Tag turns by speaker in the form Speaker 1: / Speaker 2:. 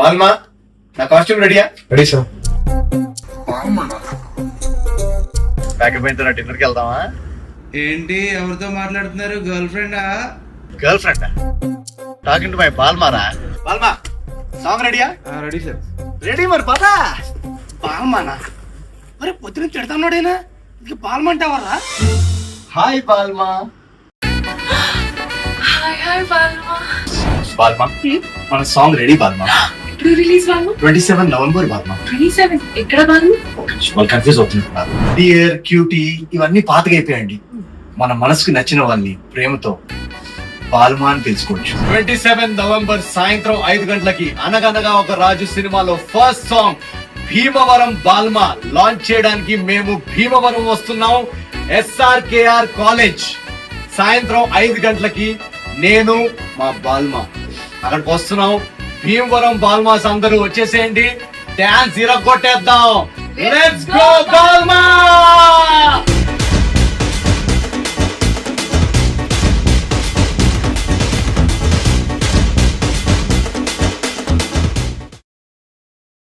Speaker 1: Balma నా costume రెడీయా?
Speaker 2: Ready sir.
Speaker 1: Packet పైన డిన్నర్కి వెళ్దామా?
Speaker 3: ఏంటి ఎవరితో మాట్లాడుతున్నారు? గర్ల్ ఫ్రెండా?
Speaker 1: Girlfriend talking to my బాల్మారా. బాల్మా సాంగ్ రెడీయా?
Speaker 3: Ready sir.
Speaker 1: రెడీ మరి పదా. బాల్మానా మరి పొద్దున తిడతాన్నాడేనా? ఇది Balma అంటావరా? Hi Balma.
Speaker 4: Hi Balma.
Speaker 1: Balma మన సాంగ్ రెడీ బాల్మా.
Speaker 4: ఎప్పుడు రిలీజ్ బాల్మా?
Speaker 1: 27 November Balma.
Speaker 4: 27 ఎక్కడ బాల్మా?
Speaker 1: వాళ్ళు కన్ఫ్యూజ్ అవుతున్నారు. డియర్ క్యూటీ ఇవన్నీ పాతగా అయిపోయాయండి. మన మనసుకు నచ్చిన వాళ్ళని ప్రేమతో బాల్మా అని తెలుసుకోవచ్చు. 27 నవంబర్ సాయంత్రం 5 గంటలకి అనగనగా ఒక రాజు సినిమాలో first song Bhimavaram Balma launch చేయడానికి మేము భీమవరం వస్తున్నాం. SRKR కాలేజ్ సాయంత్రం 5 గంటలకి నేను మా బాల్మా అక్కడికి వస్తున్నాం. భీమవరం బాల్మాస్ అందరూ వచ్చేసేయండి. డాన్స్ ఇరగొట్టేద్దాం. Let's go Balma.